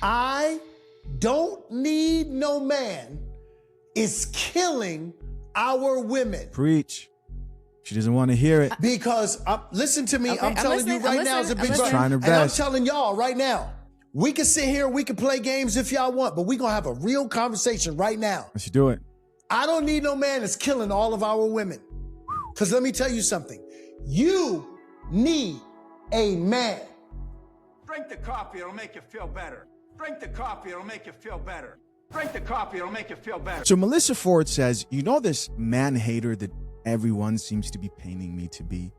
I don't need no man is killing our women. Preach. She doesn't want to hear it. Because, listen to me, Okay, I'm telling you right now as a big brother, trying her and I'm best. telling y'all right now, we can sit here, we can play games if y'all want, but we gonna have a real conversation right now. Let's do it. I don't need no man that's killing all of our women. Because let me tell you something. You need a man. Drink the coffee, it'll make you feel better. Drink the coffee, it'll make you feel better. Drink the coffee, it'll make you feel better. So Melyssa Ford says, you know this man hater that everyone seems to be painting me to be?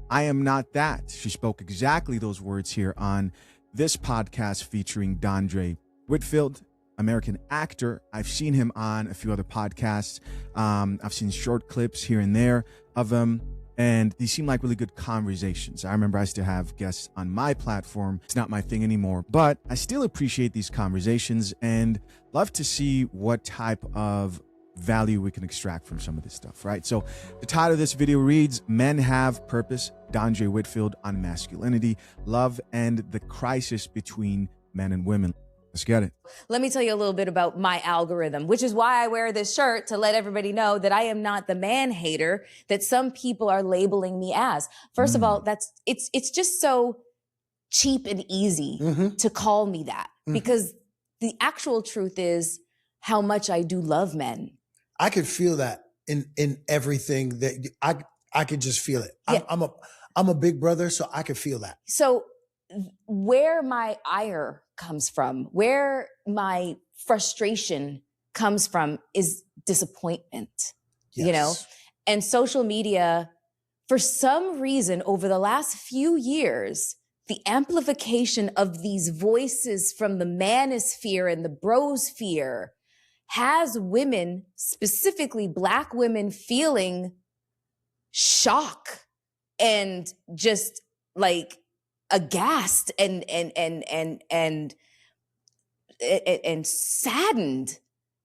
I am not that. She spoke exactly those words here on this podcast featuring Dondre Whitfield, American actor. I've seen him on a few other podcasts. I've seen short clips here and there of him, and these seem like really good conversations. I remember I used to have guests on my platform. It's not my thing anymore, but I still appreciate these conversations and love to see what type of value we can extract from some of this stuff, right? So the title of this video reads, Men Have Purpose, Dondre Whitfield on Masculinity, Love, and the Crisis Between Men and Women. Let's get it. Let me tell you a little bit about my algorithm, which is why I wear this shirt, to let everybody know that I am not the man hater that some people are labeling me as. First of all, it's just so cheap and easy to call me that, because the actual truth is how much I do love men. I could feel that in everything that I could just feel it. Yeah. I'm a big brother, so I could feel that. So where my ire comes from, where my frustration comes from, is disappointment, you know? And social media, for some reason, over the last few years, the amplification of these voices from the manosphere and the brosphere has women, specifically Black women, feeling shock and just like aghast and saddened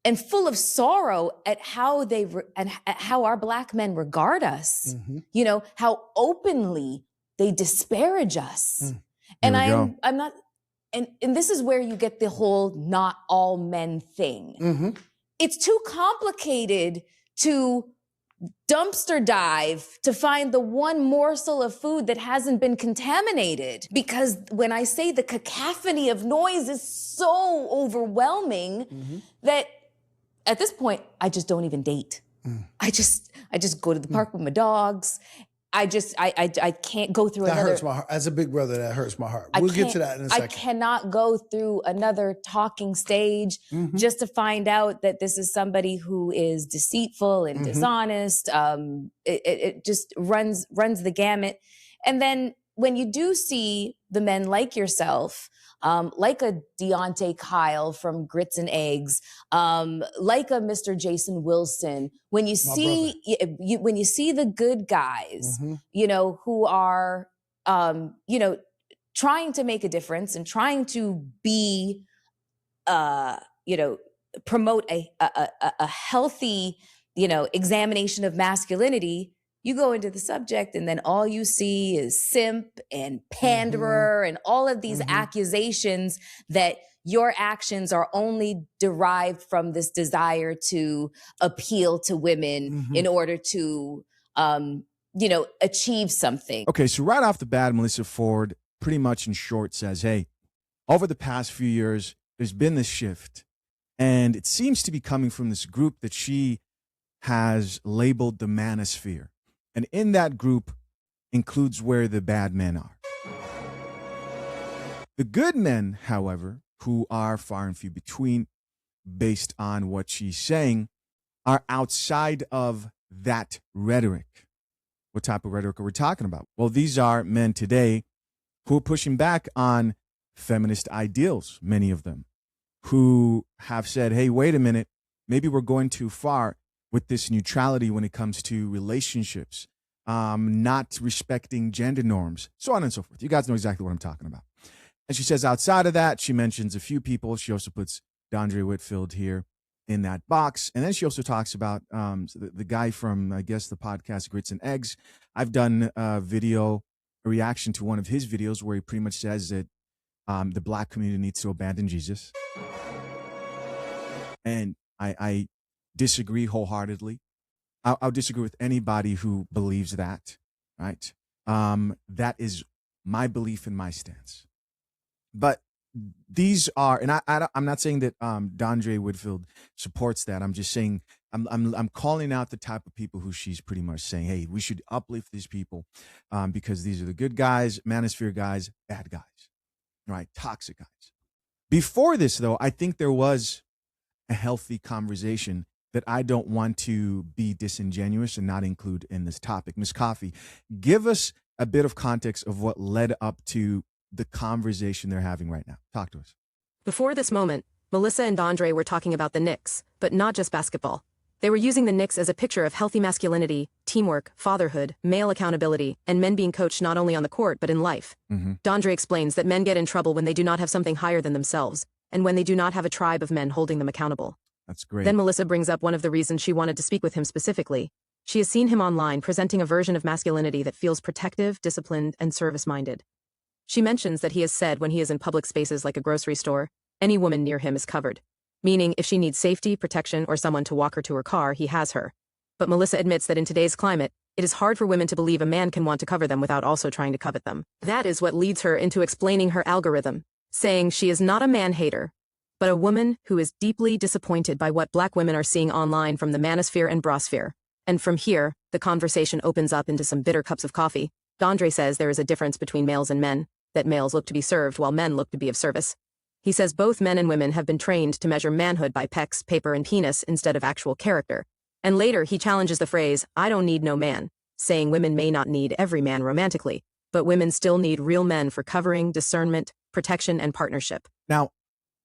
and full of sorrow at how at how our Black men regard us. You know, how openly they disparage us. And I'm not. And this is where you get the whole not all men thing. It's too complicated to dumpster dive to find the one morsel of food that hasn't been contaminated. Because when I say the cacophony of noise is so overwhelming that at this point, I just don't even date. I just go to the park with my dogs. I can't go through that another. That hurts my heart. As a big brother, that hurts my heart. We'll get to that in a second. I cannot go through another talking stage just to find out that this is somebody who is deceitful and dishonest. It just runs the gamut. And then when you do see the men like yourself, like a Deontay Kyle from Grits and Eggs, like a Mr. Jason Wilson, when you see when you see the good guys, you know, who are you know, trying to make a difference and trying to be you know, promote a healthy, you know, examination of masculinity, you go into the subject and then all you see is simp and panderer and all of these accusations that your actions are only derived from this desire to appeal to women in order to, you know, achieve something. Okay, so right off the bat, Melyssa Ford pretty much in short says, hey, over the past few years, there's been this shift, and it seems to be coming from this group that she has labeled the manosphere. And in that group includes where the bad men are. The good men, however, who are far and few between, based on what she's saying, are outside of that rhetoric. What type of rhetoric are we talking about? Well, these are men today who are pushing back on feminist ideals, many of them, who have said, hey, wait a minute, maybe we're going too far with this neutrality when it comes to relationships, not respecting gender norms, so on and so forth. You guys know exactly what I'm talking about. And she says outside of that, she mentions a few people. She also puts Dondre Whitfield here in that box. And then she also talks about the guy from, I guess, the podcast Grits and Eggs. I've done a reaction to one of his videos where he pretty much says that the Black community needs to abandon Jesus. And I disagree wholeheartedly. I'll disagree with anybody who believes that, right? That is my belief and my stance. But these are, and I'm not saying that Dondre Whitfield supports that. I'm just saying I'm calling out the type of people who she's pretty much saying, hey, we should uplift these people because these are the good guys, manosphere guys, bad guys, right? Toxic guys. Before this, though, I think there was a healthy conversation that I don't want to be disingenuous and not include in this topic. Ms. Coffee, give us a bit of context of what led up to the conversation they're having right now. Talk to us. Before this moment, Melyssa and Dondre were talking about the Knicks, but not just basketball. They were using the Knicks as a picture of healthy masculinity, teamwork, fatherhood, male accountability, and men being coached not only on the court but in life. Dondre explains that men get in trouble when they do not have something higher than themselves, and when they do not have a tribe of men holding them accountable. That's great. Then Melyssa brings up one of the reasons she wanted to speak with him specifically. She has seen him online presenting a version of masculinity that feels protective, disciplined, and service-minded. She mentions that he has said when he is in public spaces like a grocery store, any woman near him is covered. Meaning, if she needs safety, protection, or someone to walk her to her car, he has her. But Melyssa admits that in today's climate, it is hard for women to believe a man can want to cover them without also trying to covet them. That is what leads her into explaining her algorithm, saying she is not a man-hater, but a woman who is deeply disappointed by what Black women are seeing online from the manosphere and brosphere. And from here, the conversation opens up into some bitter cups of coffee. Dondre says there is a difference between males and men, that males look to be served while men look to be of service. He says both men and women have been trained to measure manhood by pecs, paper, and penis instead of actual character. And later, he challenges the phrase, I don't need no man, saying women may not need every man romantically, but women still need real men for covering, discernment, protection, and partnership. Now,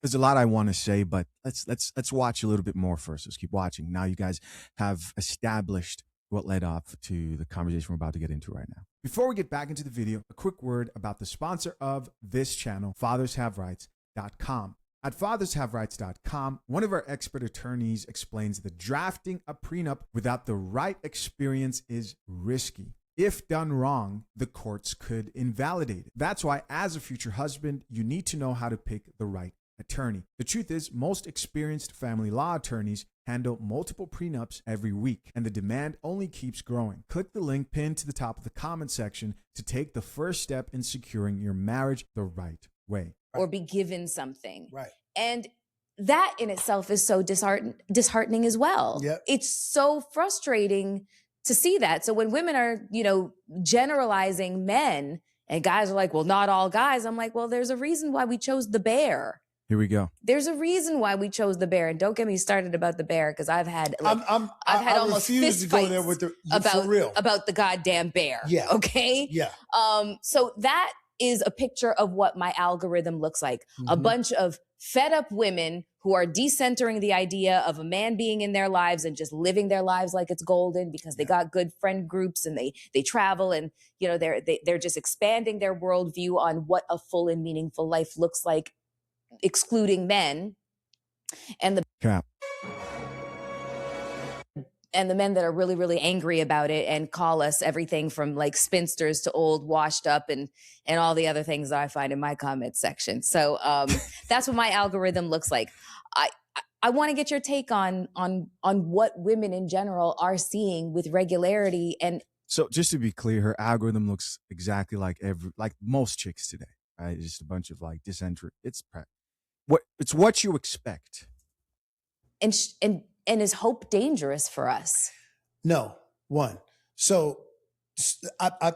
there's a lot I want to say, but let's watch a little bit more first. Let's keep watching. Now you guys have established what led up to the conversation we're about to get into right now. Before we get back into the video, a quick word about the sponsor of this channel, fathershaverights.com. At fathershaverights.com, one of our expert attorneys explains that drafting a prenup without the right experience is risky. If done wrong, the courts could invalidate it. That's why, as a future husband, you need to know how to pick the right attorney. The truth is, most experienced family law attorneys handle multiple prenups every week, and the demand only keeps growing. Click the link pinned to the top of the comment section to take the first step in securing your marriage the right way. Or be given something. Right. And that in itself is so disheartening as well. Yep. It's so frustrating to see that. So when women are, generalizing men and guys are like, well, not all guys. I'm like, well, there's a reason why we chose the bear. Here we go. There's a reason why we chose the bear, and don't get me started about the bear because I've had almost fist fights about the goddamn bear. Yeah. Okay. Yeah. So that is a picture of what my algorithm looks like. A bunch of fed up women who are decentering the idea of a man being in their lives and just living their lives like it's golden because they got good friend groups and they travel and they're just expanding their worldview on what a full and meaningful life looks like, excluding men, and the men that are really, really angry about it and call us everything from like spinsters to old, washed up, and all the other things that I find in my comment section. So that's what my algorithm looks like. I want to get your take on what women in general are seeing with regularity. And so, just to be clear, her algorithm looks exactly like most chicks today. Right? Just a bunch of like disinterest. It's what you expect. And is hope dangerous for us? No. One. So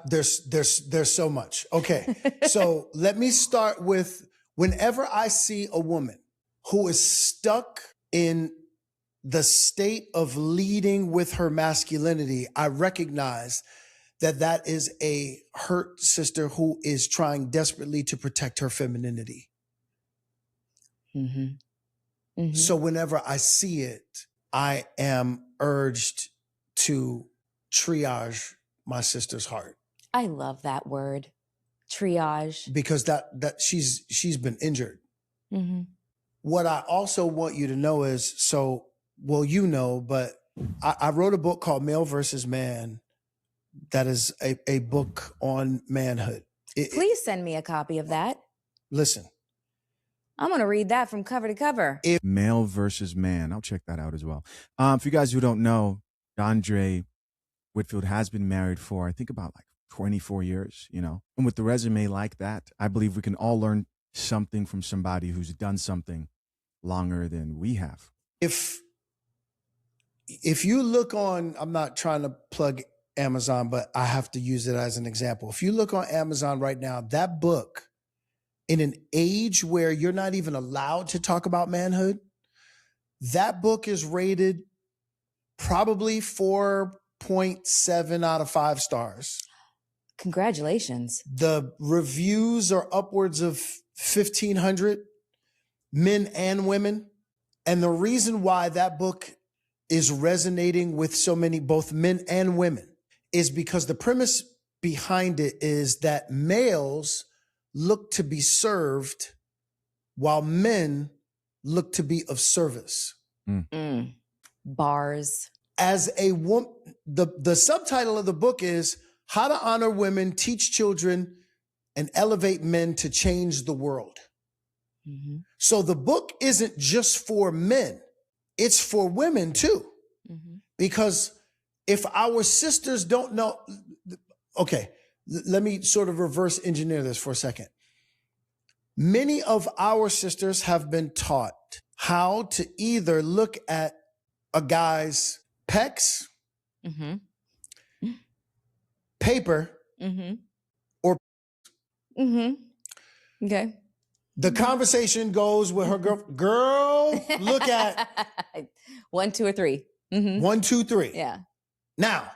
there's so much. Okay. So let me start with, whenever I see a woman who is stuck in the state of leading with her masculinity, I recognize that is a hurt sister who is trying desperately to protect her femininity. So whenever I see it, I am urged to triage my sister's heart. I love that word, triage, because that she's been injured. What I also want you to know is, but I wrote a book called Male versus Man. That is a book on manhood. Please send me a copy of that. Listen, I'm going to read that from cover to cover. Male versus man. I'll check that out as well. For you guys who don't know, Andre Whitfield has been married for, I think, about like 24 years, you know. And with the resume like that, I believe we can all learn something from somebody who's done something longer than we have. If you look on, I'm not trying to plug Amazon, but I have to use it as an example. If you look on Amazon right now, that book, in an age where you're not even allowed to talk about manhood, that book is rated probably 4.7 out of 5 stars. Congratulations. The reviews are upwards of 1,500, men and women. And the reason why that book is resonating with so many, both men and women, is because the premise behind it is that males look to be served while men look to be of service. Bars. As a woman, the subtitle of the book is How to Honor Women, Teach Children, and Elevate Men to Change the World. Mm-hmm. So the book isn't just for men, it's for women too. Mm-hmm. Because if our sisters don't know, okay, let me sort of reverse engineer this for a second. Many of our sisters have been taught how to either look at a guy's pecs, Mm-hmm. paper, Mm-hmm. or Mm-hmm. Okay. the conversation goes with her girl, look at 1, 2, or 3. Mm-hmm. 1, 2, 3. Yeah. Now,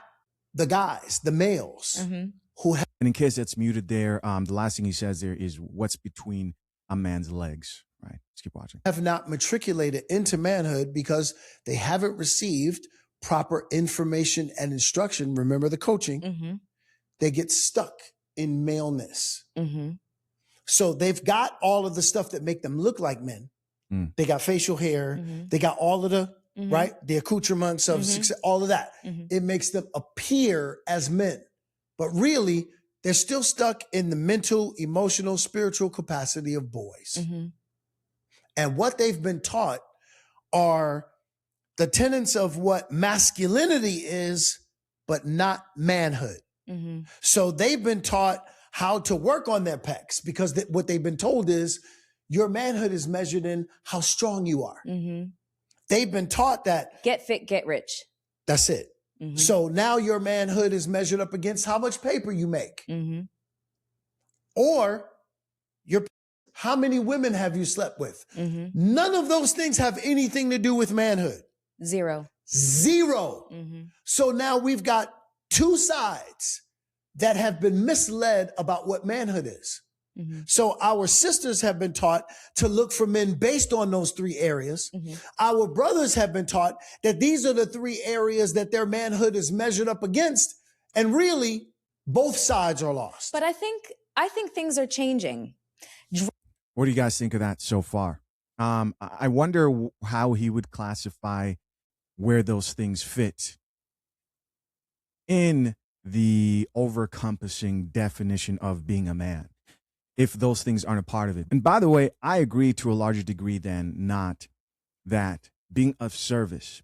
the guys, the males Mm-hmm. who have And in case that's muted there, the last thing he says there is what's between a man's legs, right? Let's keep watching. not matriculated into manhood because they haven't received proper information and instruction. Remember the coaching. Mm-hmm. They get stuck in maleness. Mm-hmm. So they've got all of the stuff that make them look like men. They got facial hair. Mm-hmm. They got all of the, Mm-hmm. right? The accoutrements of Mm-hmm. success, all of that. Mm-hmm. It makes them appear as men. But really, they're still stuck in the mental, emotional, spiritual capacity of boys. Mm-hmm. And what they've been taught are the tenets of what masculinity is, but not manhood. Mm-hmm. So they've been taught how to work on their pecs because what they've been told is your manhood is measured in how strong you are. Mm-hmm. They've been taught that Get fit, get rich. that's it. Mm-hmm. So now your manhood is measured up against how much paper you make. Mm-hmm. Or how many women have you slept with? Mm-hmm. None of those things have anything to do with manhood. 0. Zero. Mm-hmm. So now we've got two sides that have been misled about what manhood is. Mm-hmm. So our sisters have been taught to look for men based on those 3 areas. Mm-hmm. Our brothers have been taught that these are the 3 areas that their manhood is measured up against. And really, both sides are lost. But I think things are changing. What do you guys think of that so far? I wonder how he would classify where those things fit in the overencompassing definition of being a man, if those things aren't a part of it. And by the way, I agree to a larger degree than not that being of service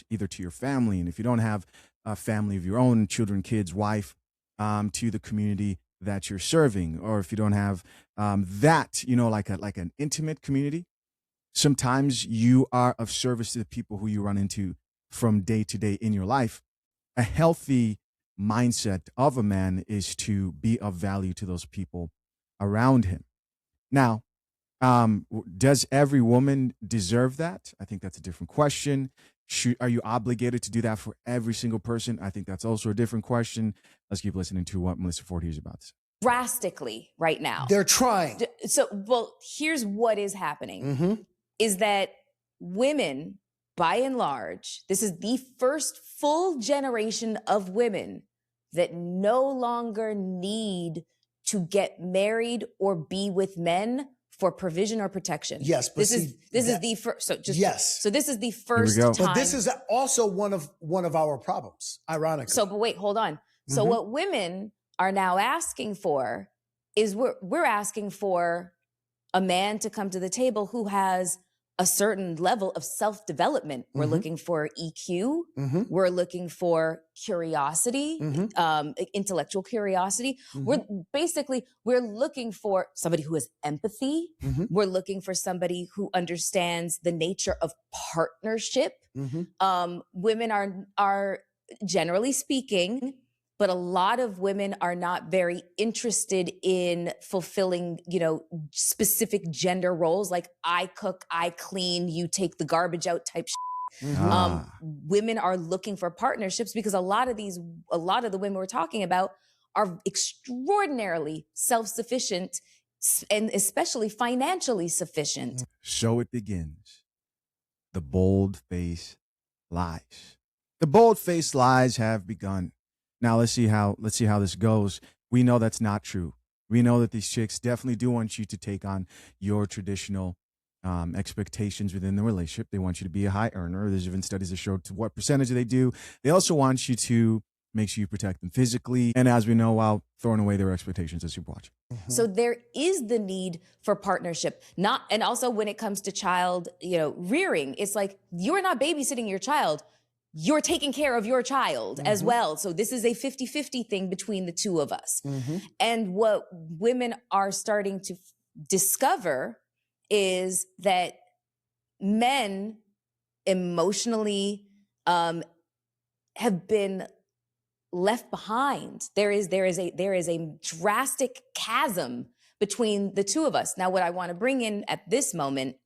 either to your family, and if you don't have a family of your own, children, kids, wife, to the community that you're serving, or if you don't have that, like an intimate community, sometimes you are of service to the people who you run into from day to day in your life. A healthy mindset of a man is to be of value to those people around him. Now, does every woman deserve that? I think that's a different question. Are you obligated to do that for every single person? I think that's also a different question. Let's keep listening to what Melyssa Ford hears about this. Drastically right now. They're trying. So, well, here's what is happening, Mm-hmm. is that women, by and large, this is the first full generation of women that no longer need to get married or be with men for provision or protection. Yes, but this is the first. So just yes. So this is the first go. time. But this is also one of our problems, ironically. So, but wait, hold on. So Mhm. what women are now asking for is we're asking for a man to come to the table who has a certain level of self-development. We're looking for EQ. We're looking for curiosity, intellectual curiosity. We're looking for somebody who has empathy. We're looking for somebody who understands the nature of partnership. Women are generally speaking, but a lot of women are not very interested in fulfilling, specific gender roles, like I cook, I clean, you take the garbage out type shit. Women are looking for partnerships because a lot of the women we're talking about are extraordinarily self-sufficient and especially financially sufficient. So it begins. The bold-faced lies. The bold-faced lies have begun. Now let's see how this goes. We know that's not true. We know that these chicks definitely do want you to take on your traditional expectations within the relationship. They want you to be a high earner. There's even studies that show to what percentage they do. They also want you to make sure you protect them physically, and as we know, while throwing away their expectations as you watch. So there is the need for partnership. And also when it comes to child, rearing, it's like you're not babysitting your child. You're taking care of your child as well. So this is a 50-50 thing between the two of us. And what women are starting to discover is that men emotionally have been left behind. There is a drastic chasm between the two of us. Now, what I want to bring in at this moment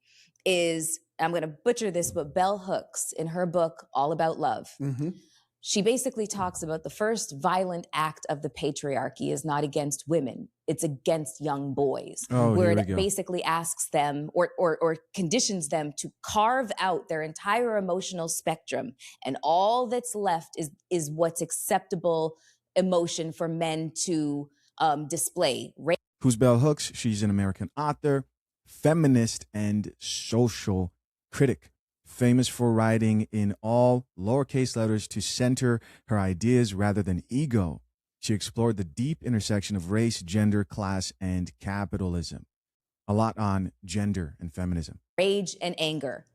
is, I'm going to butcher this, but Bell Hooks, in her book, All About Love, she basically talks about the first violent act of the patriarchy is not against women. It's against young boys, where it basically asks them or conditions them to carve out their entire emotional spectrum. And all that's left is what's acceptable emotion for men to display. Who's Bell Hooks? She's an American author, feminist, and social critic, famous for writing in all lowercase letters to center her ideas rather than ego. She explored the deep intersection of race, gender, class, and capitalism. A lot on gender and feminism. Rage and anger.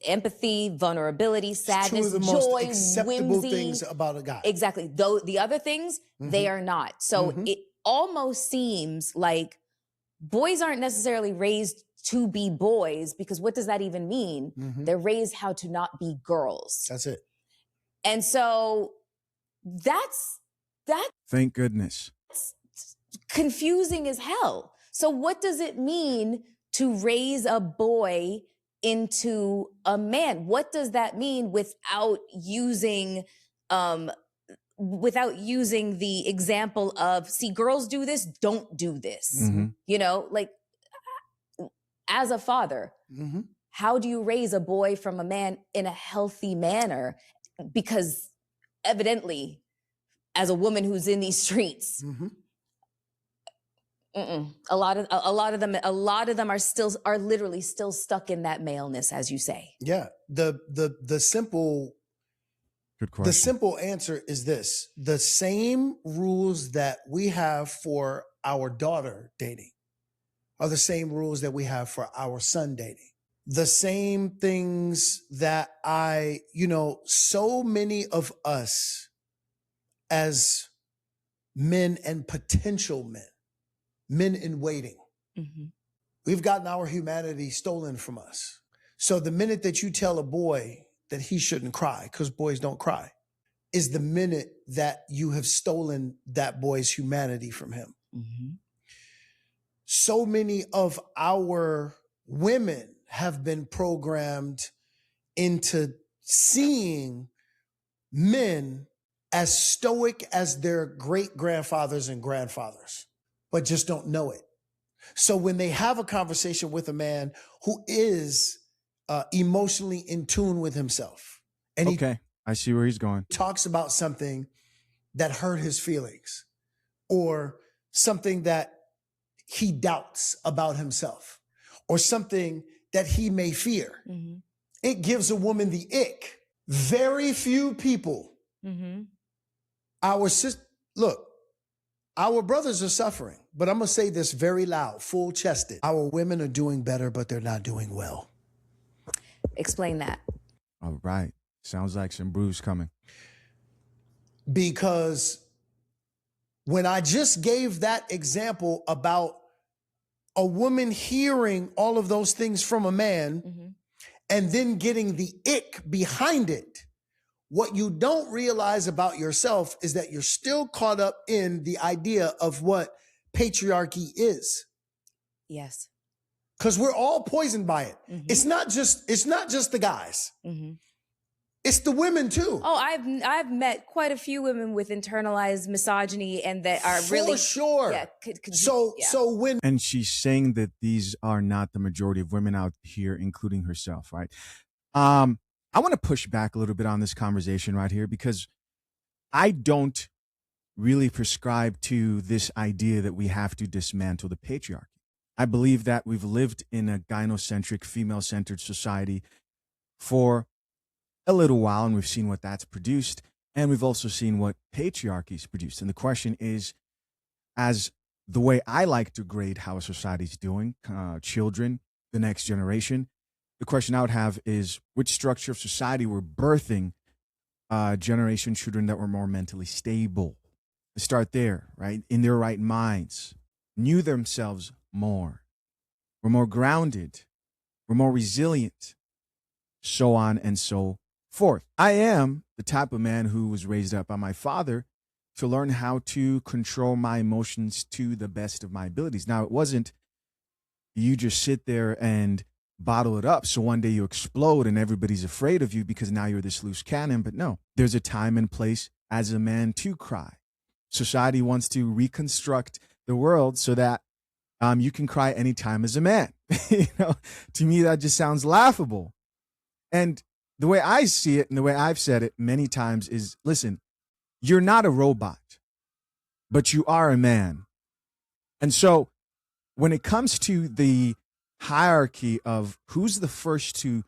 Empathy, vulnerability, sadness, two of the joy, most acceptable whimsy. things about a guy. Exactly. Though the other things, they are not. So it almost seems like boys aren't necessarily raised to be boys, because what does that even mean? They're raised how to not be girls. That's it. And so that's Thank goodness. confusing as hell. So what does it mean to raise a boy into a man? What does that mean without using the example of, see, girls do this, don't do this. Like, as a father, how do you raise a boy from a man in a healthy manner? Because evidently, as a woman who's in these streets, a lot of them are literally still stuck in that maleness, as you say. Yeah. The simple Good question. The simple answer is this: the same rules that we have for our daughter dating are the same rules that we have for our son dating. The same things that so many of us as men and potential men in waiting, we've gotten our humanity stolen from us. So the minute that you tell a boy that he shouldn't cry, because boys don't cry, is the minute that you have stolen that boy's humanity from him. So many of our women have been programmed into seeing men as stoic as their great-grandfathers and grandfathers, but just don't know it. So when they have a conversation with a man who is emotionally in tune with himself, and I see where he's going, talks about something that hurt his feelings or something that he doubts about himself or something that he may fear, it gives a woman the ick. Very few people, look, Our brothers are suffering, but I'm going to say this very loud, full chested. Our women are doing better, but they're not doing well. Explain that. All right. Sounds like some brews coming. Because when I just gave that example about a woman hearing all of those things from a man and then getting the ick behind it, what you don't realize about yourself is that you're still caught up in the idea of what patriarchy is. Yes. Because we're all poisoned by it. It's not just the guys. It's the women too. Oh, I've met quite a few women with internalized misogyny and that are really for sure. Yeah. So when And she's saying that these are not the majority of women out here, including herself, right? I want to push back a little bit on this conversation right here, because I don't really prescribe to this idea that we have to dismantle the patriarchy. I believe that we've lived in a gynocentric, female-centered society for a little while, and we've seen what that's produced, and we've also seen what patriarchy's produced. And the question is, as the way I like to grade how a society's doing, children, the next generation, the question I would have is, which structure of society we're birthing generation children that were more mentally stable? Let's start there, right? In their right minds, knew themselves more, were more grounded, were more resilient, so on and so forth. I am the type of man who was raised up by my father to learn how to control my emotions to the best of my abilities. Now, it wasn't you just sit there and bottle it up so one day you explode and everybody's afraid of you because now you're this loose cannon. But no, there's a time and place as a man to cry. Society wants to reconstruct the world so that you can cry anytime as a man. To me, that just sounds laughable. And the way I see it and the way I've said it many times is, listen, you're not a robot, but you are a man. And so when it comes to the hierarchy of who's the first to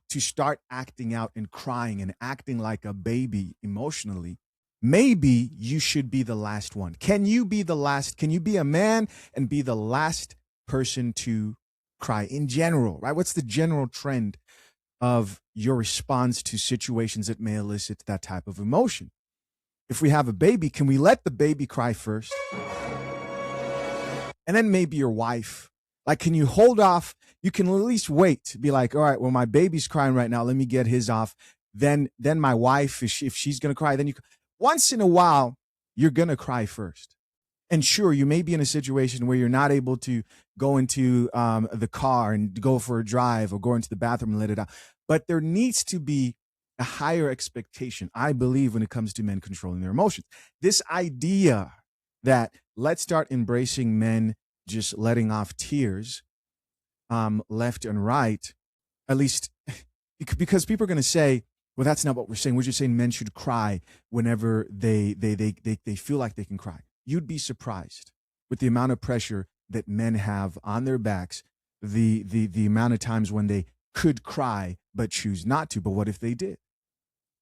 start acting out and crying and acting like a baby emotionally, maybe you should be the last one. Can you be the last? Can you be a man and be the last person to cry in general, right? What's the general trend of your response to situations that may elicit that type of emotion? If we have a baby, can we let the baby cry first? And then maybe your wife. Like, can you hold off? You can at least wait. Be like, all right, well, my baby's crying right now. Let me get his off. Then my wife, if she's going to cry, then once in a while, you're going to cry first. And sure, you may be in a situation where you're not able to go into the car and go for a drive or go into the bathroom and let it out. But there needs to be a higher expectation, I believe, when it comes to men controlling their emotions. This idea that let's start embracing men just letting off tears left and right, at least because people are going to say, well, that's not what we're saying. We're just saying men should cry whenever they feel like they can cry. You'd be surprised with the amount of pressure that men have on their backs, the amount of times when they could cry but choose not to. But what if they did?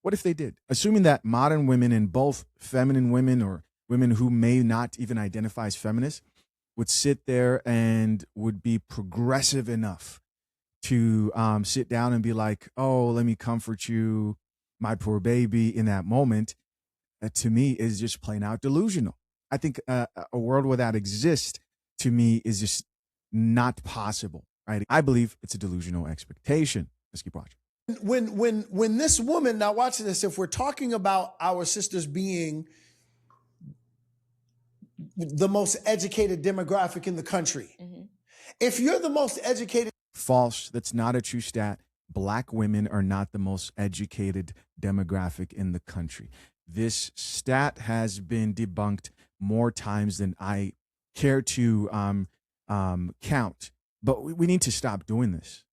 What if they did? Assuming that modern women, and both feminine women or women who may not even identify as feminists, would sit there and would be progressive enough to sit down and be like, oh, let me comfort you, my poor baby, in that moment, to me is just plain out delusional. I think a world where that exists, to me, is just not possible, right? I believe it's a delusional expectation. Let's keep watching. When this woman, now watch this, if we're talking about our sisters being the most educated demographic in the country, if you're the most educated. False. That's not a true stat. Black women are not the most educated demographic in the country. This stat has been debunked more times than I care to count. But we need to stop doing this.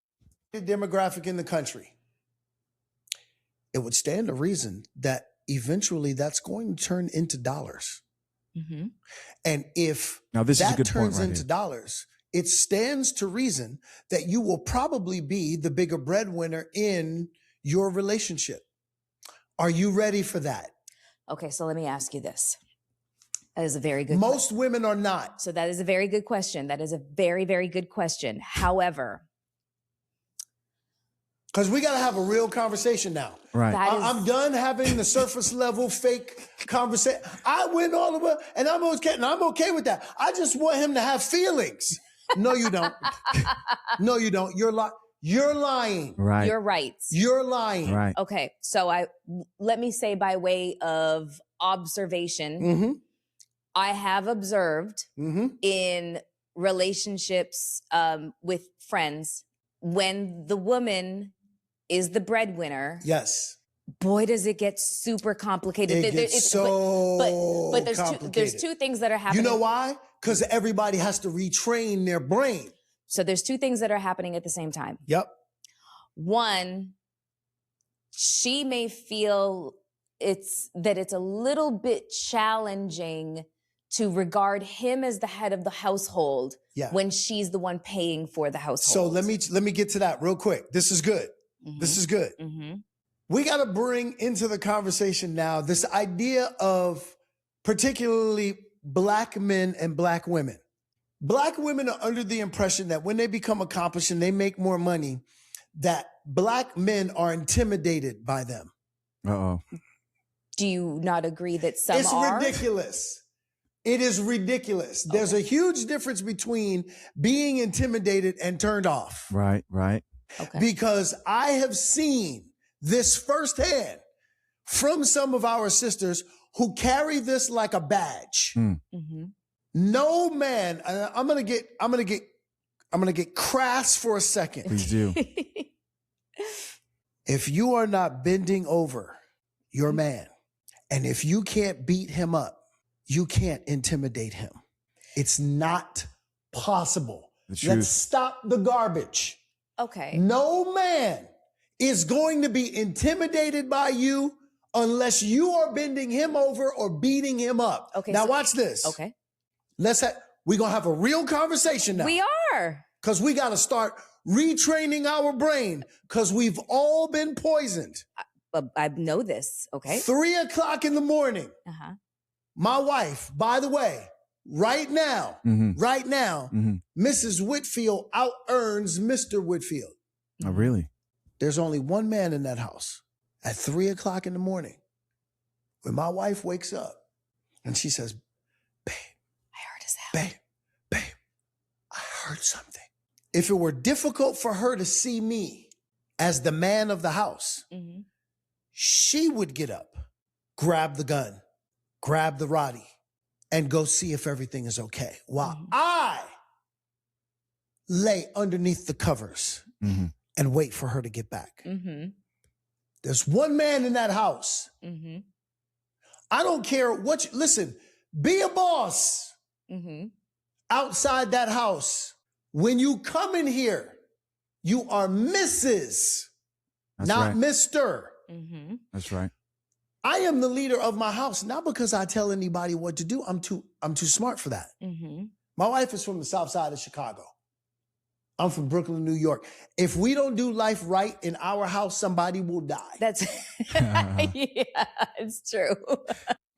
Demographic in the country. It would stand to reason that eventually that's going to turn into dollars. And if now this is a good turns point right into here. dollars, it stands to reason that you will probably be the bigger breadwinner in your relationship. Are you ready for that? Okay, so let me ask you this. That is a very good Most women are not. So that is a very good question. That is a very, very good question. However, Because we got to have a real conversation now. Right. I'm done having the surface level fake conversation. I went all the way, and I'm okay with that. I just want him to have feelings. No, you don't. No, you don't. You're lying. Right. you're right. You're lying. Right. Okay. So let me say by way of observation, Mm-hmm. I have observed Mm-hmm. in relationships with friends, when the woman is the breadwinner, Yes. boy, does it get super complicated. It gets but there's complicated. two things that are happening. You know why? Because everybody has to retrain their brain. So there's two things that are happening at the same time. Yep. One, she may feel it's a little bit challenging to regard him as the head of the household when she's the one paying for the household. So let me get to that real quick. This is good. Mm-hmm. This is good. Mm-hmm. We got to bring into the conversation now this idea of particularly Black men and Black women. Black women are under the impression that when they become accomplished and they make more money, that Black men are intimidated by them. Uh-oh. Do you not agree that some It's are? ridiculous. It is ridiculous. There's a huge difference between being intimidated and turned off. Right. Right. Okay. Because I have seen this firsthand from some of our sisters who carry this like a badge. Mm-hmm. No man, I'm gonna get crass for a second. Please do. If you are not bending over your man, and if you can't beat him up, you can't intimidate him. It's not possible. The truth. Let's stop the garbage. Okay. No man is going to be intimidated by you unless you are bending him over or beating him up. Okay. Now so- watch this. Okay. We're going to have a real conversation now. We are. Because we got to start retraining our brain because we've all been poisoned. I know this. Okay. 3:00 in the morning. Uh-huh. My wife, by the way, right now, Mrs. Whitfield out-earns Mr. Whitfield. Oh, really? There's only one man in that house at 3:00 in the morning when my wife wakes up and she says, babe, I heard a sound. babe, I heard something. If it were difficult for her to see me as the man of the house, Mm-hmm. she would get up, grab the gun, grab the Roddy, and go see if everything is okay. While I lay underneath the covers and wait for her to get back. Mm-hmm. There's one man in that house. Mm-hmm. I don't care what listen, be a boss Mm-hmm. outside that house. When you come in here, you are Mrs., That's not right. Mr. Mm-hmm. That's right. I am the leader of my house, not because I tell anybody what to do. I'm too smart for that. Mm-hmm. My wife is from the South Side of Chicago. I'm from Brooklyn, New York. If we don't do life right in our house, somebody will die. That's yeah, it's true.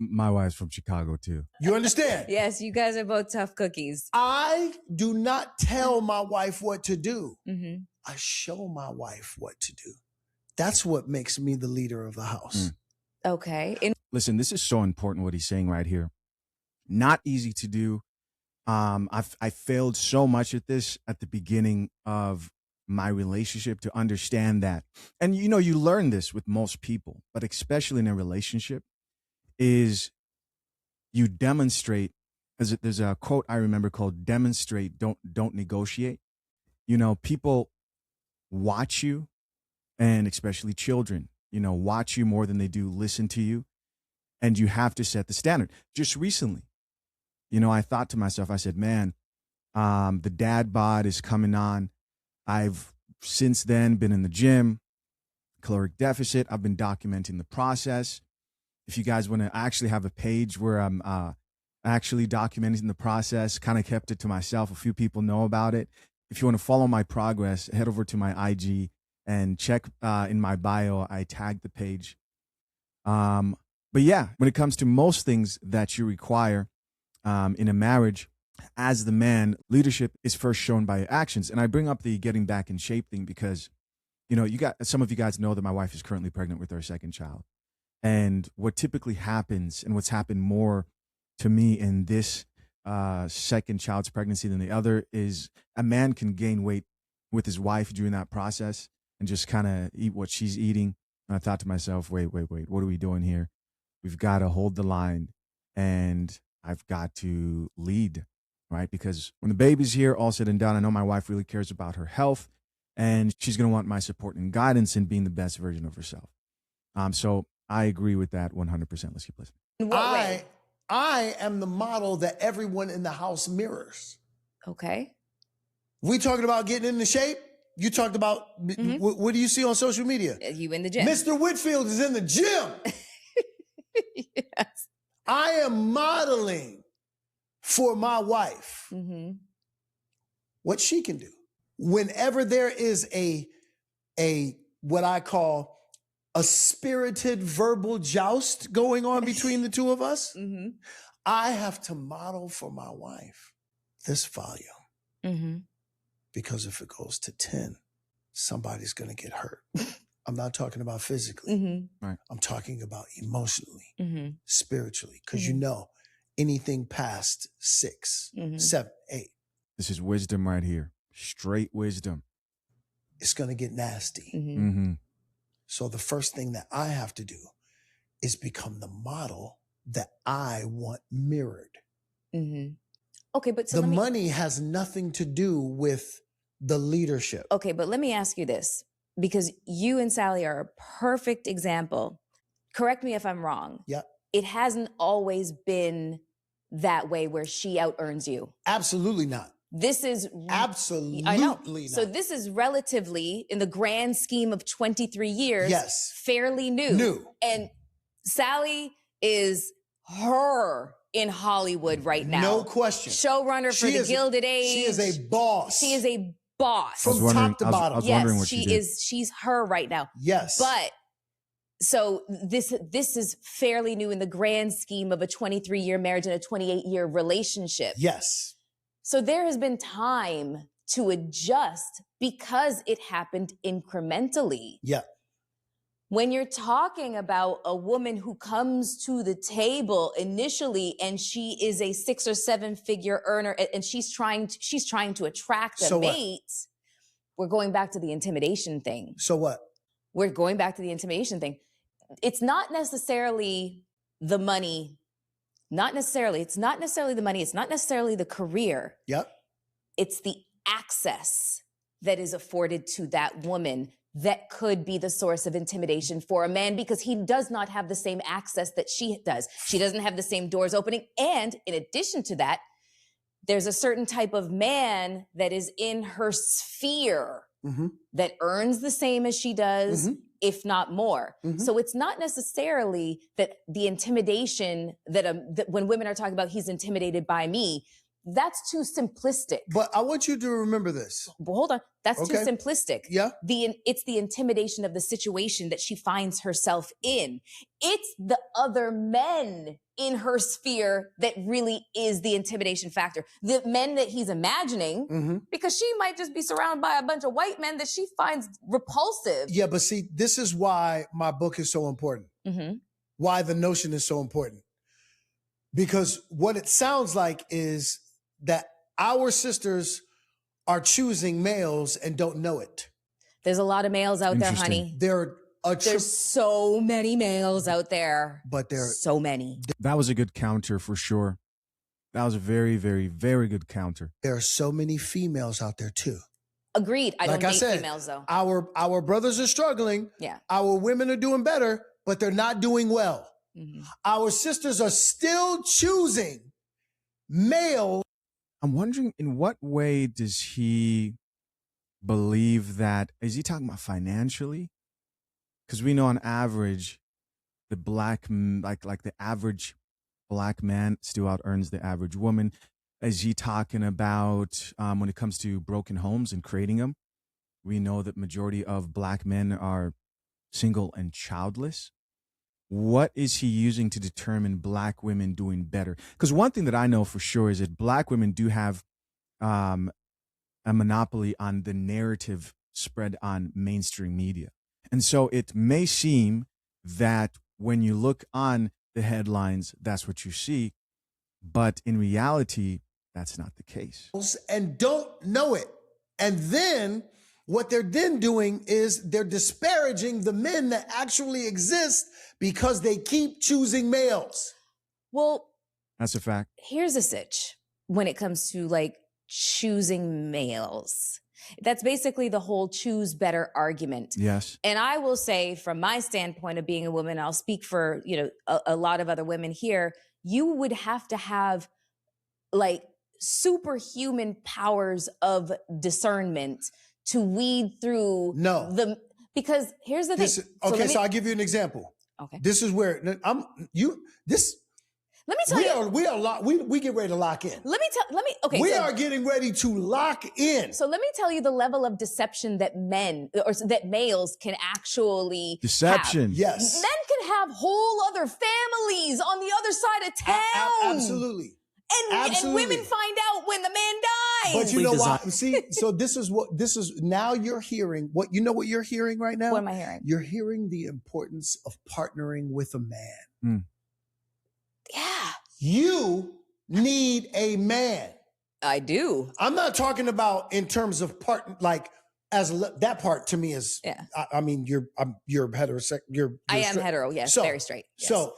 My wife's from Chicago too. You understand? Yes, you guys are both tough cookies. I do not tell my wife what to do. Mm-hmm. I show my wife what to do. That's what makes me the leader of the house. Okay. Listen, this is so important what he's saying right here. Not easy to do. I failed so much at this at the beginning of my relationship to understand that. And you know, you learn this with most people, but especially in a relationship, is you demonstrate. There's a quote I remember called "demonstrate, don't negotiate." You know, people watch you, and especially children, you know, watch you more than they do listen to you, and you have to set the standard. Just recently, you know, I thought to myself, I said, man, the dad bod is coming on. I've since then been in the gym, caloric deficit. I've been documenting the process. If you guys want to actually have a page where I'm actually documenting the process, kind of kept it to myself. A few people know about it. If you want to follow my progress, head over to my IG and check in my bio. I tagged the page. But yeah, when it comes to most things that you require, in a marriage, as the man, leadership is first shown by actions. And I bring up the getting back in shape thing because, some of you guys know that my wife is currently pregnant with our second child. And what typically happens, and what's happened more to me in this second child's pregnancy than the other, is a man can gain weight with his wife during that process and just kind of eat what she's eating. And I thought to myself, wait, what are we doing here? We've got to hold the line, and I've got to lead, right? Because when the baby's here, all said and done, I know my wife really cares about her health, and she's going to want my support and guidance in being the best version of herself. So I agree with that 100%. Let's keep listening. In what way? I am the model that everyone in the house mirrors. Okay. We talking about getting into shape? You talked about, what do you see on social media? You in the gym. Mr. Whitfield is in the gym. Yes. I am modeling for my wife what she can do. Whenever there is a what I call a spirited verbal joust going on between the two of us, I have to model for my wife this volume. Because if it goes to 10, somebody's going to get hurt. I'm not talking about physically. Right. I'm talking about emotionally, spiritually, because anything past 6, 7, 8. This is wisdom right here. Straight wisdom. It's going to get nasty. So the first thing that I have to do is become the model that I want mirrored. Okay, but so the money has nothing to do with the leadership. Okay, but let me ask you this, because you and Sally are a perfect example. Correct me if I'm wrong. Yeah. It hasn't always been that way where she out-earns you. Absolutely not. This is absolutely I know. Not. So this is relatively, in the grand scheme of 23 years, yes, fairly new. And Sally is her in Hollywood right now. No question. Showrunner for the Gilded Age. She is a boss. She is a boss. From top to bottom. I was wondering what she did. She's her right now. Yes. But so this is fairly new in the grand scheme of a 23-year marriage and a 28-year relationship. Yes. So there has been time to adjust because it happened incrementally. Yeah. When you're talking about a woman who comes to the table initially and she is a 6 or 7 figure earner and she's trying to attract a mate, we're going back to the intimidation thing. So what? We're going back to the intimidation thing. It's not necessarily the money. It's not necessarily the money. It's not necessarily the career. Yep. It's the access that is afforded to that woman that could be the source of intimidation for a man because he does not have the same access that she does. She doesn't have the same doors opening. And in addition to that, there's a certain type of man that is in her sphere that earns the same as she does, if not more. So it's not necessarily that the intimidation that when women are talking about he's intimidated by me, that's too simplistic. But I want you to remember this. Well, hold on. That's too simplistic. Yeah. It's the intimidation of the situation that she finds herself in. It's the other men in her sphere that really is the intimidation factor. The men that he's imagining, because she might just be surrounded by a bunch of white men that she finds repulsive. Yeah, but see, this is why my book is so important. Why the notion is so important. Because what it sounds like is that our sisters are choosing males and don't know it. There's a lot of males out there, honey. There's so many males out there. But so many. That was a good counter for sure. That was a very, very, very good counter. There are so many females out there too. Agreed. I don't date females though. Our brothers are struggling. Yeah. Our women are doing better, but they're not doing well. Our sisters are still choosing male. I'm wondering, in what way does he believe that? Is he talking about financially? Because we know on average, the the average black man still out earns the average woman. Is he talking about when it comes to broken homes and creating them? We know that majority of black men are single and childless. what is he using to determine black women doing better? Because one thing that I know for sure is that black women do have a monopoly on the narrative spread on mainstream media. And so it may seem that when you look on the headlines, that's what you see. But in reality, that's not the case. And don't know it. And then what they're then doing is they're disparaging the men that actually exist because they keep choosing males. Well, that's a fact. Here's a sitch when it comes to like choosing males. That's basically the whole choose better argument. Yes. And I will say from my standpoint of being a woman, I'll speak for, a lot of other women here, you would have to have like superhuman powers of discernment to weed through because here's the thing. So I'll give you an example. Okay. This is where let me tell you. We get ready to lock in. We are getting ready to lock in. So let me tell you the level of deception that males can actually Deception. have. Yes. Men can have whole other families on the other side of town. Absolutely. And women find out when the man dies. But you know what? See, so this is now you're hearing what you're hearing right now? What am I hearing? You're hearing the importance of partnering with a man. Mm. Yeah. You need a man. I do. I'm not talking about in terms of part, like that part to me is, I mean, you're heterosexual. I am hetero. Yes. Very straight. Yes. So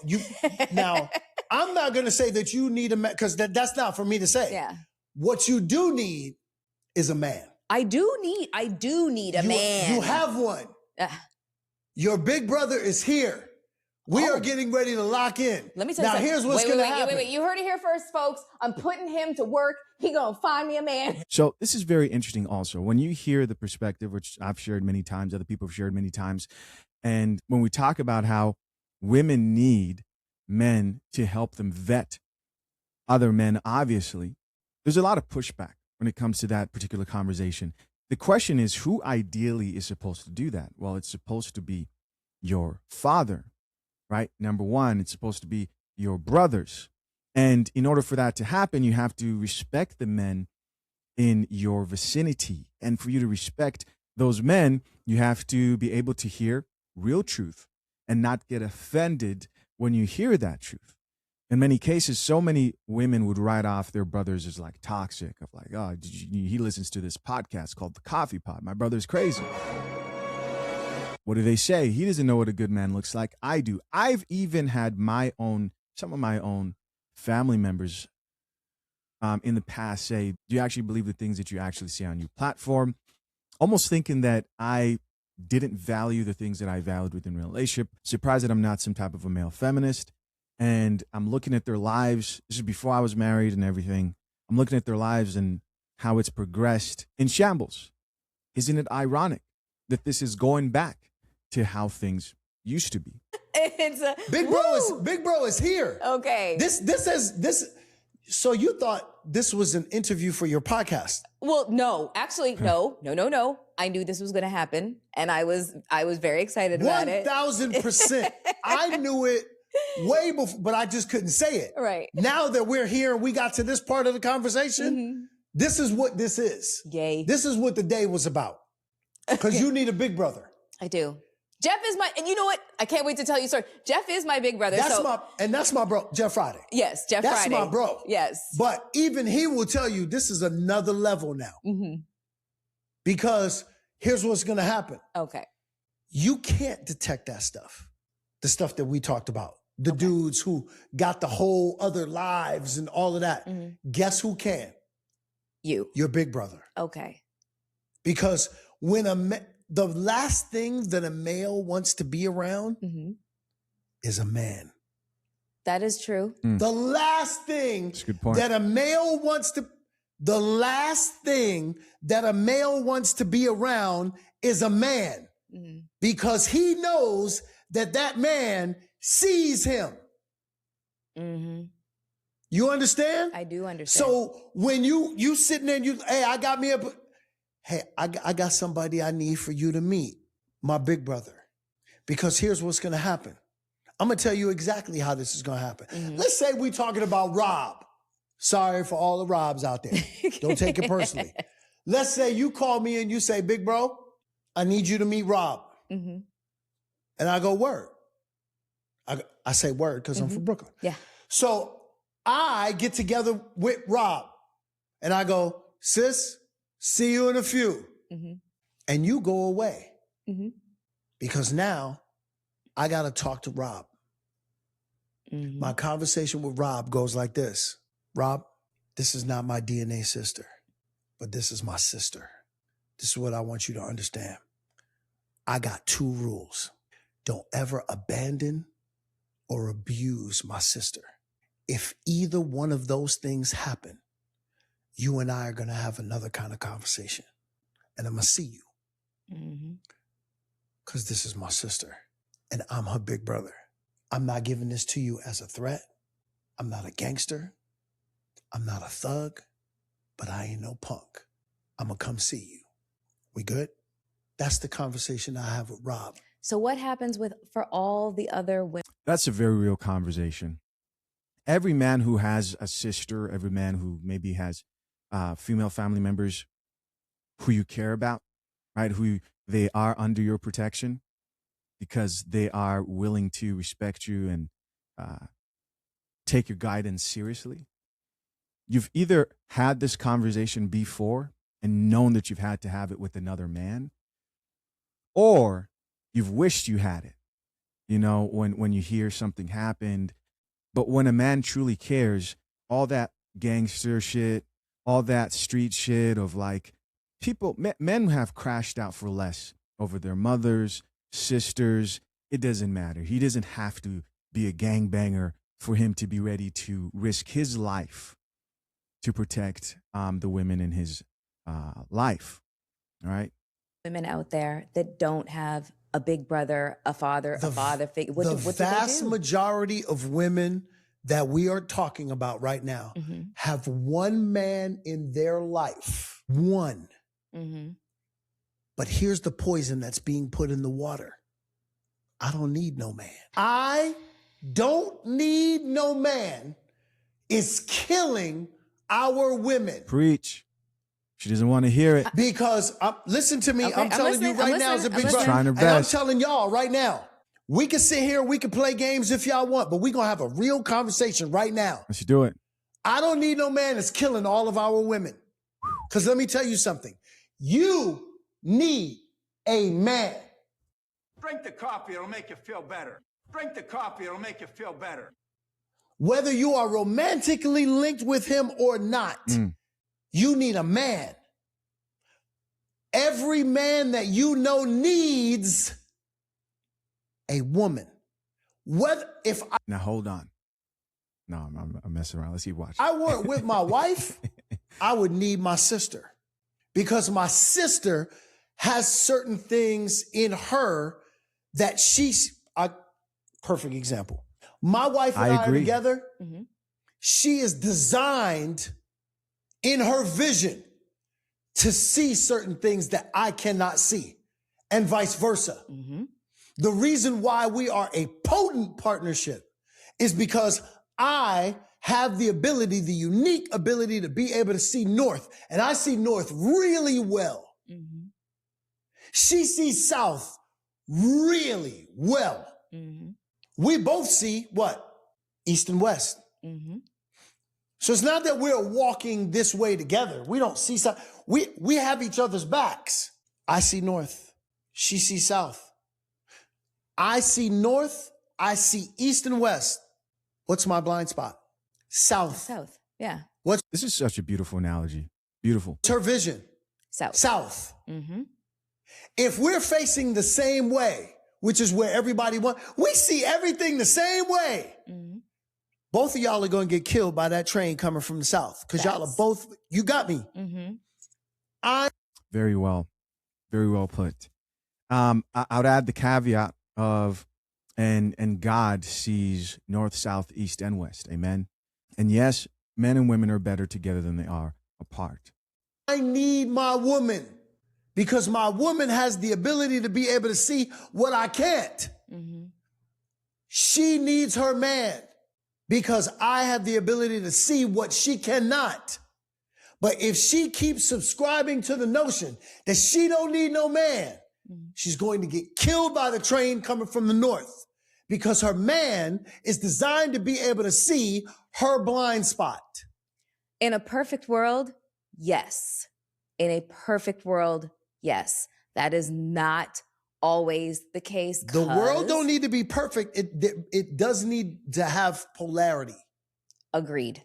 now I'm not going to say that you need a man because that's not for me to say. Yeah. What you do need is a man. I do need a man. You have one. Your big brother is here. We are getting ready to lock in. Let me tell you something. Now, here's what's going to happen. Wait. You heard it here first, folks. I'm putting him to work. He going to find me a man. So this is very interesting also. When you hear the perspective, which I've shared many times, other people have shared many times, and when we talk about how women need men to help them vet other men, obviously, there's a lot of pushback when it comes to that particular conversation. The question is, who ideally is supposed to do that? Well, it's supposed to be your father. Right? Number one, it's supposed to be your brothers. And in order for that to happen, you have to respect the men in your vicinity. And for you to respect those men, you have to be able to hear real truth and not get offended when you hear that truth. In many cases, so many women would write off their brothers as like toxic, of like, oh, he listens to this podcast called The Coffee Pot. My brother's crazy. What do they say? He doesn't know what a good man looks like. I do. I've even had some of my own family members in the past say, do you actually believe the things that you actually see on your platform? Almost thinking that I didn't value the things that I valued within a relationship. Surprised that I'm not some type of a male feminist. And I'm looking at their lives. This is before I was married and everything. I'm looking at their lives and how it's progressed in shambles. Isn't it ironic that this is going back to how things used to be? Big bro is here. Okay. This. So you thought this was an interview for your podcast? Well, no, actually, no. I knew this was going to happen, and I was very excited about it. 1,000%. I knew it way before, but I just couldn't say it. Right. Now that we're here and we got to this part of the conversation, this is what this is. Yay. This is what the day was about. Because you need a big brother. I do. Jeff is and you know what? I can't wait to tell you, sir. Jeff is my big brother. That's my bro, Jeff Friday. Yes, Jeff That's Friday. my bro. Yes. But even he will tell you this is another level now. Mm-hmm. Because here's what's going to happen. Okay. You can't detect that stuff. The stuff that we talked about. The dudes who got the whole other lives and all of that. Mm-hmm. Guess who can? You. Your big brother. Okay. Because when the last thing that a male wants to be around is a man. That is true. The last thing that a male wants to be around is a man. Mm-hmm. Because he knows that man sees him. Mm-hmm. You understand? I do understand. So when you sitting there and hey, I got me I got somebody I need for you to meet, my big brother. Because here's what's going to happen. I'm going to tell you exactly how this is going to happen. Let's say we're talking about Rob. Sorry for all the Robs out there. Don't take it personally. Let's say you call me and you say, big bro, I need you to meet Rob. And I go, word. I say word because I'm from Brooklyn. Yeah. So I get together with Rob and I go, sis, see you in a few. And you go away. Because now I got to talk to Rob. My conversation with Rob goes like this. Rob, this is not my DNA sister, but this is my sister. This is what I want you to understand. I got 2 rules. Don't ever abandon or abuse my sister. If either one of those things happen, you and I are going to have another kind of conversation. And I'm going to see you. Because this is my sister. And I'm her big brother. I'm not giving this to you as a threat. I'm not a gangster. I'm not a thug. But I ain't no punk. I'm going to come see you. We good? That's the conversation I have with Rob. So what happens for all the other women? That's a very real conversation. Every man who has a sister, every man who maybe has female family members who you care about, right? Who they are under your protection because they are willing to respect you and take your guidance seriously. You've either had this conversation before and known that you've had to have it with another man, or you've wished you had it, you know, when you hear something happened. But when a man truly cares, all that gangster shit, all that street shit of like men have crashed out for less over their mothers, sisters. It doesn't matter. He doesn't have to be a gangbanger for him to be ready to risk his life to protect the women in his life. All right. Women out there that don't have a big brother, a father figure. What do they vast do? majority of women that we are talking about right now have one man in their life. One. But here's the poison that's being put in the water. I don't need no man. I don't need no man is killing our women. Preach. She doesn't want to hear it. Because, listen to me, Okay, I'm telling you right now as a big brother. Trying her And I'm best. telling y'all right now, we can sit here, we can play games if y'all want, but we're going to have a real conversation right now. Let's do it. I don't need no man that's killing all of our women. Because let me tell you something. You need a man. Drink the coffee, it'll make you feel better. Drink the coffee, it'll make you feel better. Whether you are romantically linked with him or not, you need a man. Every man that you know needs a woman. Now hold on. No, I'm messing around. Let's keep watching. I weren't with my wife, I would need my sister. Because my sister has certain things in her that perfect example. My wife and I are agree. together. She is designed in her vision to see certain things that I cannot see, and vice versa. The reason why we are a potent partnership is because I have the unique ability to be able to see north, and I see north really well. She sees south really well. We both see what? East and west. So it's not that we're walking this way together. We don't see south. We have each other's backs. I see north. She sees south. I see north. I see east and west. What's my blind spot? South. South. Yeah. This is such a beautiful analogy. Beautiful. What's her vision? South. South. If we're facing the same way, which is where everybody wants, we see everything the same way. Both of y'all are going to get killed by that train coming from the south because y'all are both, you got me. Very well put. I would add the caveat of, and God sees north, south, east, and west. Amen. And yes, men and women are better together than they are apart. I need my woman because my woman has the ability to be able to see what I can't. She needs her man because I have the ability to see what she cannot. But if she keeps subscribing to the notion that she don't need no man, she's going to get killed by the train coming from the north because her man is designed to be able to see her blind spot. In a perfect world, yes. In a perfect world, yes. That is not always the case. The world don't need to be perfect. It does need to have polarity. Agreed.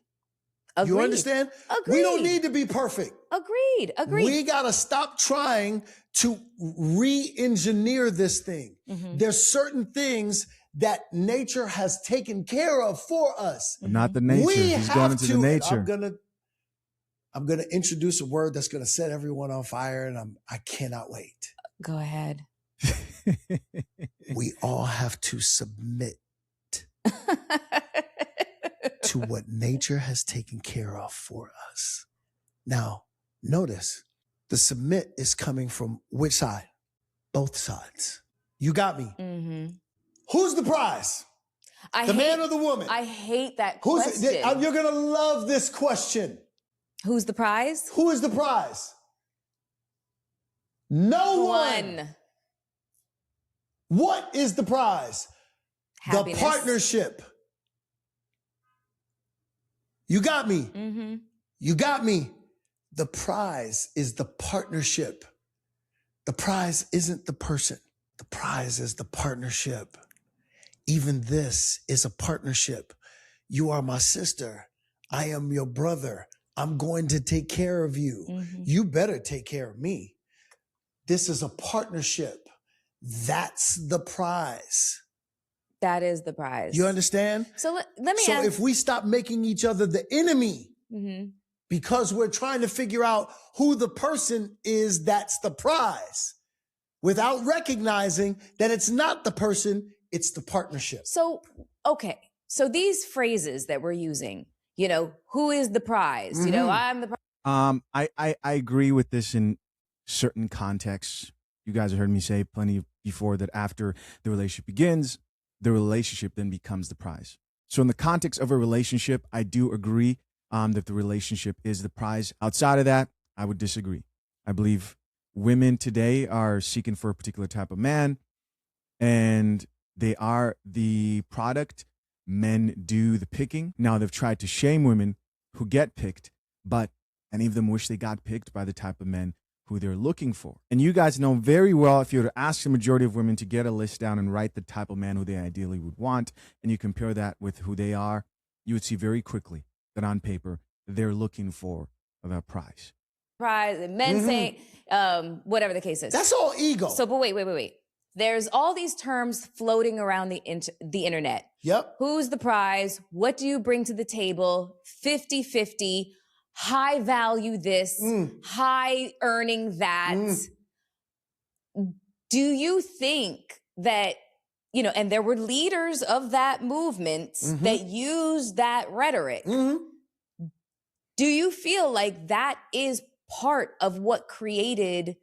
You understand? Agreed. We don't need to be perfect. Agreed. We got to stop trying to re-engineer this thing. There's certain things that nature has taken care of for us. But not the nature. He's going into the nature. I'm gonna introduce a word that's gonna set everyone on fire, and I cannot wait. Go ahead. We all have to submit to what nature has taken care of for us. Now, notice the submit is coming from which side? Both sides. You got me. Who's the prize? The man or the woman? I hate that question. You're gonna love this question. Who's the prize? Who is the prize? No one. What is the prize? Happiness. The partnership. You got me. You got me. The prize is the partnership. The prize isn't the person. The prize is the partnership. Even this is a partnership. You are my sister. I am your brother. I'm going to take care of you. You better take care of me. This is a partnership. That's the prize. That is the prize. You understand? So let me ask. So if we stop making each other the enemy because we're trying to figure out who the person is, that's the prize, without recognizing that it's not the person, it's the partnership. So, okay. So these phrases that we're using, you know, who is the prize? You know, I'm the prize. I agree with this in certain contexts. You guys have heard me say plenty before that after the relationship begins, the relationship then becomes the prize. So in the context of a relationship, I do agree that the relationship is the prize. Outside of that, I would disagree. I believe women today are seeking for a particular type of man, and they are the product. Men do the picking. Now they've tried to shame women who get picked, but any of them wish they got picked by the type of men who they're looking for. And you guys know very well, if you were to ask the majority of women to get a list down and write the type of man who they ideally would want, and you compare that with who they are, you would see very quickly that on paper, they're looking for the prize. Prize, and men saying, whatever the case is. That's all ego. So, but wait. There's all these terms floating around the internet. Yep. Who's the prize? What do you bring to the table? 50-50. High value this, high earning that. Do you think that, you know, and there were leaders of that movement that used that rhetoric. Do you feel like that is part of what created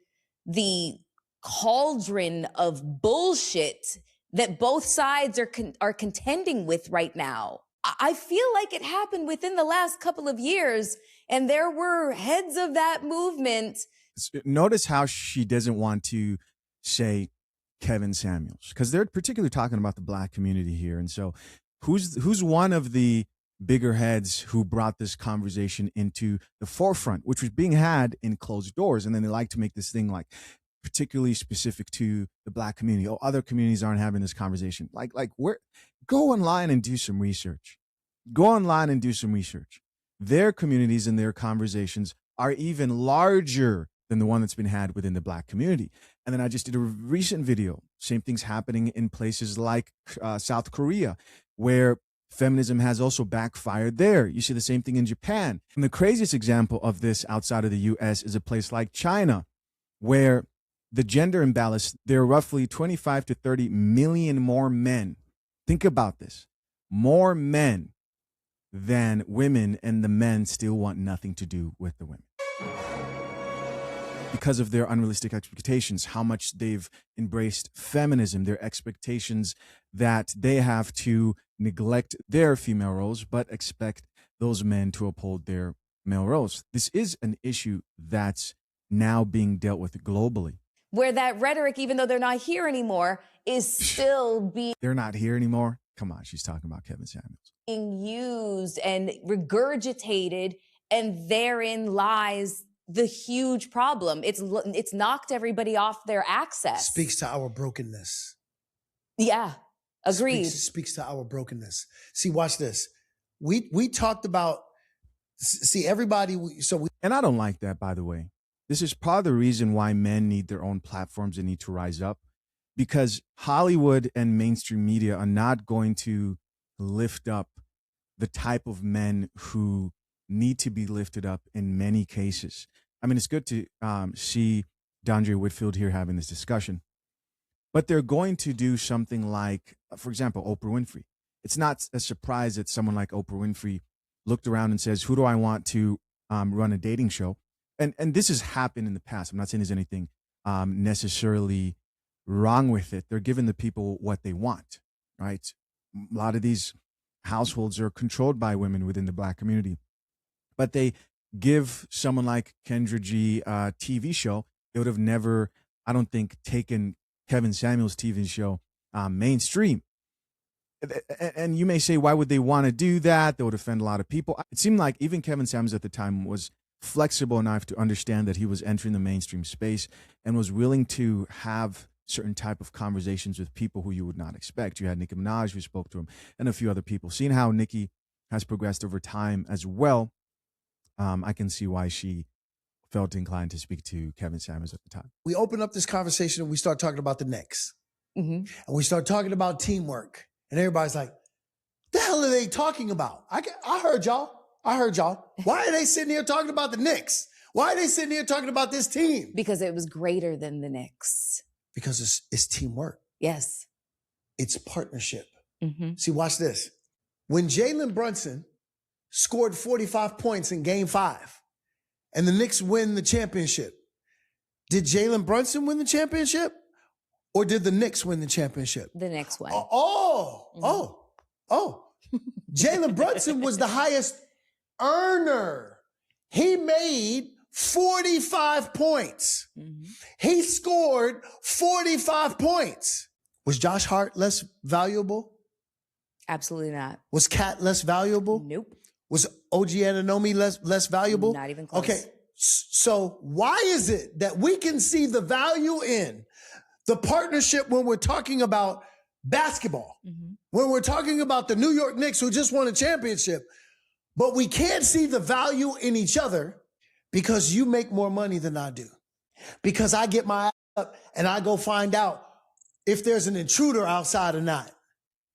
the cauldron of bullshit that both sides are contending with right now? I feel like it happened within the last couple of years, and there were heads of that movement. Notice how she doesn't want to say Kevin Samuels, because they're particularly talking about the black community here. And so who's one of the bigger heads who brought this conversation into the forefront, which was being had in closed doors? And then they like to make this thing like particularly specific to the black community. Oh, other communities aren't having this conversation. Like where? Go online and do some research. Go online and do some research. Their communities and their conversations are even larger than the one that's been had within the black community. And then I just did a recent video. Same thing's happening in places like South Korea, where feminism has also backfired there. You see the same thing in Japan. And the craziest example of this outside of the US is a place like China, where the gender imbalance, there are roughly 25 to 30 million more men. Think about this. More men than women, and the men still want nothing to do with the women. because of their unrealistic expectations, how much they've embraced feminism, their expectations that they have to neglect their female roles, but expect those men to uphold their male roles. This is an issue that's now being dealt with globally. Where that rhetoric, even though they're not here anymore, is still being They're not here anymore? Come on, she's talking about Kevin Samuels. used and regurgitated, and therein lies the huge problem. It's knocked everybody off their access. Speaks to our brokenness. Yeah, agreed. Speaks to our brokenness. See, watch this. We talked about, see, everybody, And I don't like that, by the way. This is part of the reason why men need their own platforms and need to rise up, because Hollywood and mainstream media are not going to lift up the type of men who need to be lifted up in many cases. I mean, it's good to see Dondre Whitfield here having this discussion, but they're going to do something like, for example, Oprah Winfrey. It's not a surprise that someone like Oprah Winfrey looked around and says, who do I want to run a dating show? And this has happened in the past. I'm not saying there's anything necessarily wrong with it. They're giving the people what they want, right? A lot of these households are controlled by women within the Black community, but they give someone like Kendra G a TV show. They would have never, I don't think, taken Kevin Samuels' TV show mainstream. And you may say, why would they want to do that? They would offend a lot of people. It seemed like even Kevin Samuels at the time was flexible enough to understand that he was entering the mainstream space and was willing to have certain type of conversations with people who you would not expect. You had Nicki Minaj who spoke to him and a few other people. Seeing how Nicki has progressed over time as well, I can see why she felt inclined to speak to Kevin Samuels at the time. we open up this conversation and we start talking about the Knicks. Mm-hmm. And we start talking about teamwork. And everybody's like, the hell are they talking about? I heard y'all. Why are they sitting here talking about the Knicks? Why are they sitting here talking about this team? Because it was greater than the Knicks. Because it's teamwork. Yes. It's partnership. Mm-hmm. See, watch this. When Jalen Brunson scored 45 points in Game 5 and the Knicks win the championship, did Jalen Brunson win the championship or did the Knicks win the championship? The next one. Jalen Brunson was the highest earner. He made 45 points. Mm-hmm. He scored 45 points. Was Josh Hart less valuable? Absolutely not. Was Kat less valuable? Nope. Was OG Anunoby less valuable? Not even close. Okay, so why is it that we can see the value in the partnership when we're talking about basketball, Mm-hmm. when we're talking about the New York Knicks who just won a championship, but we can't see the value in each other because you make more money than I do? Because I get my ass up and I go find out if there's an intruder outside or not.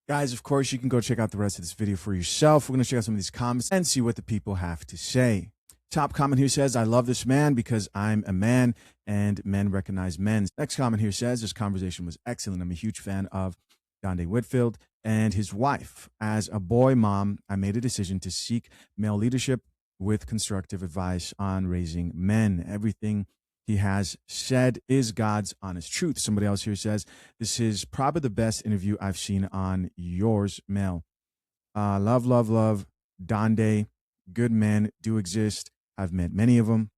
Guys, of course, you can go check out the rest of this video for yourself. We're going to check out some of these comments and see what the people have to say. Top comment here says, I love this man because I'm a man and men recognize men. Next comment here says, this conversation was excellent. I'm a huge fan of Dondre Whitfield and his wife. As a boy mom, I made a decision to seek male leadership with constructive advice on raising men. Everything he has said is God's honest truth. Somebody else here says, this is probably the best interview I've seen on yours, Mel. Love, Dondre. Good men do exist. I've met many of them.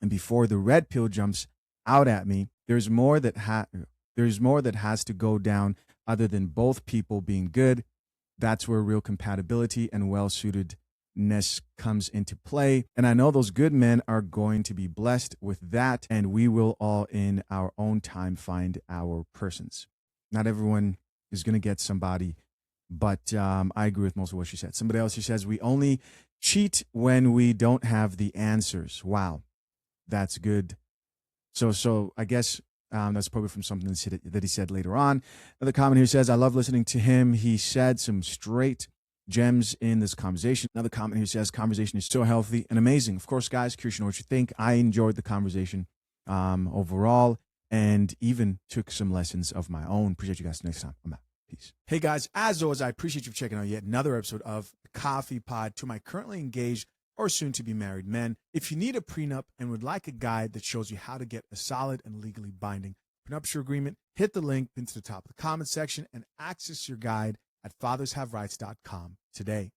And before the red pill jumps out at me, there's more that has to go down other than both people being good. That's where real compatibility and well-suitedness comes into play. And I know those good men are going to be blessed with that, and we will all in our own time find our persons. Not everyone is going to get somebody, but I agree with most of what she said. Somebody else who says, we only cheat when we don't have the answers. Wow, that's good. So I guess that's probably from something that he said later on. Another comment here says, I love listening to him. He said some straight gems in this conversation. Another comment here says, conversation is so healthy and amazing. Of course, guys, curious to know what you think. I enjoyed the conversation overall and even took some lessons of my own. Appreciate you guys. Next time, I'm out. Peace. Hey guys, as always, I appreciate you checking out yet another episode of the Coffee Pod. To my currently engaged or soon-to-be married men. If you need a prenup and would like a guide that shows you how to get a solid and legally binding prenuptial agreement, hit the link pinned to the top of the comment section and access your guide at fathershaverights.com today.